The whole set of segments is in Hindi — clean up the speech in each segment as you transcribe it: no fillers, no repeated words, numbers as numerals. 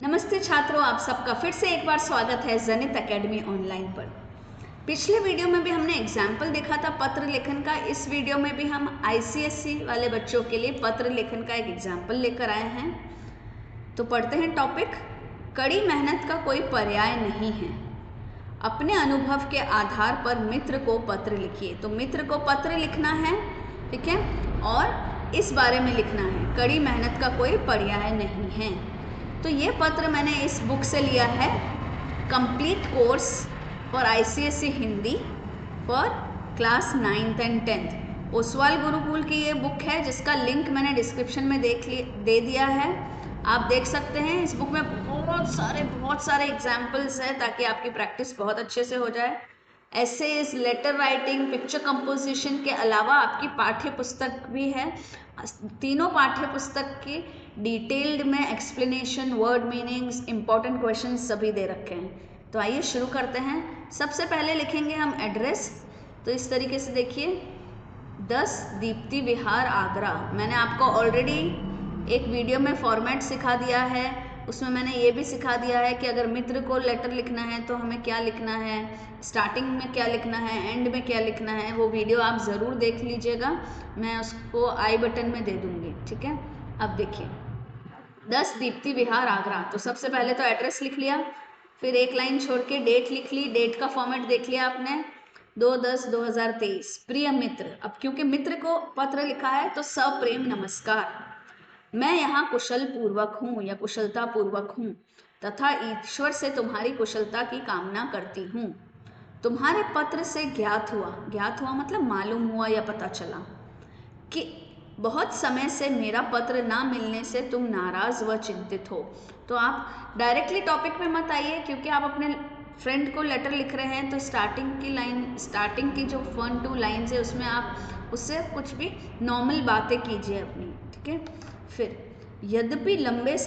नमस्ते छात्रों, आप सबका फिर से एक बार स्वागत है जनित एकेडमी ऑनलाइन पर। पिछले वीडियो में भी हमने एग्जाम्पल देखा था पत्र लेखन का। इस वीडियो में भी हम आईसीएसई वाले बच्चों के लिए पत्र लेखन का एक एग्जाम्पल लेकर आए हैं। तो पढ़ते हैं टॉपिक। कड़ी मेहनत का कोई पर्याय नहीं है। अपने अनुभव के आधार पर मित्र को पत्र लिखिए। तो मित्र को पत्र लिखना है, ठीक है, और इस बारे में लिखना है, कड़ी मेहनत का कोई पर्याय नहीं है। तो ये पत्र मैंने इस बुक से लिया है, complete course for ICSE Hindi for class 9th and 10th। Oswal Gurukul की ये बुक है, जिसका लिंक मैंने डिस्क्रिप्शन में दे दिया है। आप देख सकते हैं। इस बुक में बहुत सारे एग्जाम्पल्स हैं ताकि आपकी प्रैक्टिस बहुत अच्छे से हो जाए। Essays, letter writing, picture composition के अलावा आपकी पाठ्य पुस्तक भी है। तीनों पाठ्य पुस्तक की डिटेल्ड में explanation, word meanings, important questions सभी दे रखे हैं। तो आइए शुरू करते हैं। सबसे पहले लिखेंगे हम एड्रेस। तो इस तरीके से देखिए, 10 दीप्ति विहार आगरा। मैंने आपको ऑलरेडी एक वीडियो में फॉर्मेट सिखा दिया है। उसमें मैंने ये भी सिखा दिया है कि अगर मित्र को लेटर लिखना है तो हमें क्या लिखना है, स्टार्टिंग में क्या लिखना है, एंड में क्या लिखना है। वो वीडियो आप ज़रूर देख लीजिएगा, मैं उसको आई बटन में दे दूँगी, ठीक है। अब देखिए, 10 दीप्ति विहार आगरा। तो सबसे पहले तो एड्रेस लिख लिया, फिर एक लाइन छोड़ के डेट लिख ली। डेट का फॉर्मेट देख लिया आपने, 2/10/2023। प्रिय मित्र, अब क्योंकि मित्र को पत्र लिखा है तो सप्रेम नमस्कार। मैं यहाँ कुशल पूर्वक हूँ या कुशलता पूर्वक हूँ तथा ईश्वर से तुम्हारी कुशलता की कामना करती हूँ। तुम्हारे पत्र से ज्ञात हुआ मतलब मालूम हुआ या पता चला कि बहुत समय से मेरा पत्र ना मिलने से तुम नाराज व चिंतित हो। तो आप डायरेक्टली टॉपिक पे मत आइए, क्योंकि आप अपने फ्रेंड को लेटर लिख रहे हैं तो स्टार्टिंग की जो 1-2 लाइन्स है उसमें आप उससे कुछ भी नॉर्मल बातें कीजिए अपनी, ठीक है। फिर यद्यपि लंबे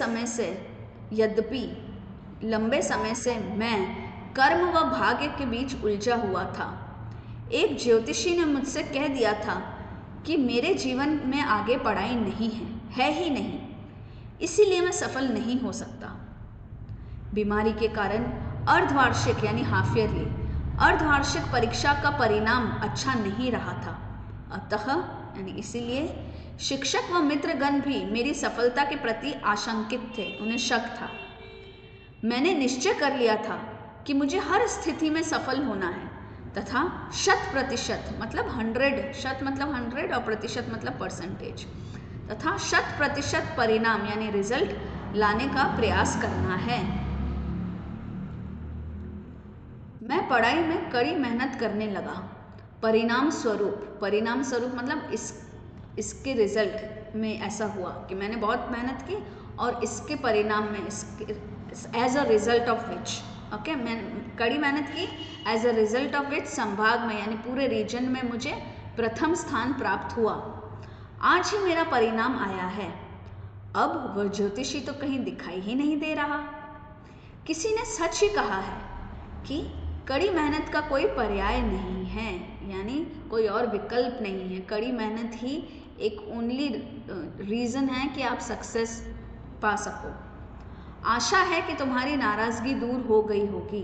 समय से मैं कर्म व भाग्य के बीच उलझा हुआ था। एक ज्योतिषी ने मुझसे कह दिया था कि मेरे जीवन में आगे पढ़ाई नहीं है ही नहीं, इसीलिए मैं सफल नहीं हो सकता। बीमारी के कारण अर्धवार्षिक यानी हाफ ईयरली अर्धवार्षिक परीक्षा का परिणाम अच्छा नहीं रहा था। अतः यानी इसीलिए शिक्षक व मित्रगण भी मेरी सफलता के प्रति आशंकित थे, उन्हें शक था। मैंने निश्चय कर लिया था कि मुझे हर स्थिति में सफल होना है तथा 100% मतलब 100, शत मतलब 100 और प्रतिशत मतलब परसेंटेज, तथा 100% परिणाम यानी रिजल्ट लाने का प्रयास करना है। मैं पढ़ाई में कड़ी मेहनत करने लगा। परिणाम स्वरूप मतलब इसके रिजल्ट में ऐसा हुआ कि मैंने बहुत मेहनत की और इसके परिणाम में as a result of which, okay, मैं कड़ी मेहनत की, as a result of which संभाग में यानी पूरे रीजन में मुझे प्रथम स्थान प्राप्त हुआ। आज ही मेरा परिणाम आया है। अब वह ज्योतिषी तो कहीं दिखाई ही नहीं दे रहा। किसी ने सच ही कहा है कि कड़ी मेहनत का कोई पर्याय नहीं है, यानी कोई और विकल्प नहीं है। कड़ी मेहनत ही एक ओनली रीज़न है कि आप सक्सेस पा सको। आशा है कि तुम्हारी नाराज़गी दूर हो गई होगी।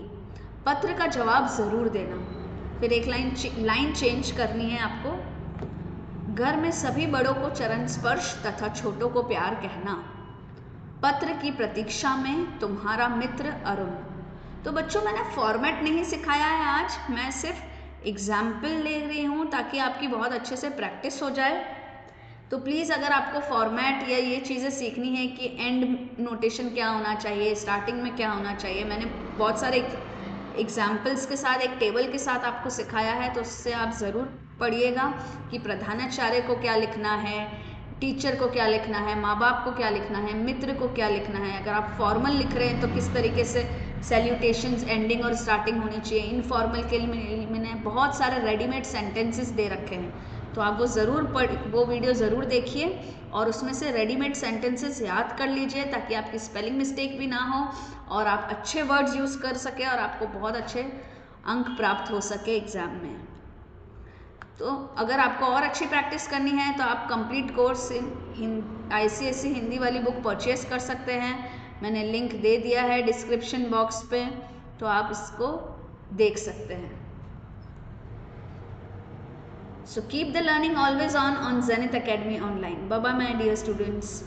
पत्र का जवाब ज़रूर देना। फिर एक लाइन चेंज करनी है आपको। घर में सभी बड़ों को चरण स्पर्श तथा छोटों को प्यार कहना। पत्र की प्रतीक्षा में तुम्हारा मित्र अरुण। तो बच्चों, मैंने फॉर्मेट नहीं सिखाया है आज, मैं सिर्फ एग्जाम्पल ले रही हूँ ताकि आपकी बहुत अच्छे से प्रैक्टिस हो जाए। तो प्लीज़ अगर आपको फॉर्मेट या ये चीज़ें सीखनी है कि एंड नोटेशन क्या होना चाहिए, स्टार्टिंग में क्या होना चाहिए, मैंने बहुत सारे एग्जाम्पल्स के साथ, एक टेबल के साथ आपको सिखाया है, तो उससे आप ज़रूर पढ़िएगा कि प्रधानाचार्य को क्या लिखना है, टीचर को क्या लिखना है, माँ बाप को क्या लिखना है, मित्र को क्या लिखना है। अगर आप फॉर्मल लिख रहे हैं तो किस तरीके से सैल्यूटेशंस, एंडिंग और स्टार्टिंग होनी चाहिए। इनफॉर्मल के लिए मैंने बहुत सारे रेडीमेड सेंटेंसेस दे रखे हैं, तो आप वो वीडियो ज़रूर देखिए और उसमें से रेडीमेड सेंटेंसेस याद कर लीजिए ताकि आपकी स्पेलिंग मिस्टेक भी ना हो और आप अच्छे वर्ड्स यूज़ कर सके और आपको बहुत अच्छे अंक प्राप्त हो सके एग्ज़ाम में। तो अगर आपको और अच्छी प्रैक्टिस करनी है तो आप कंप्लीट कोर्स आईसीएसई हिंदी वाली बुक परचेस कर सकते हैं। मैंने लिंक दे दिया है डिस्क्रिप्शन बॉक्स पे, तो आप इसको देख सकते हैं। So keep the learning always on Zenith Academy Online. Bye bye my dear students.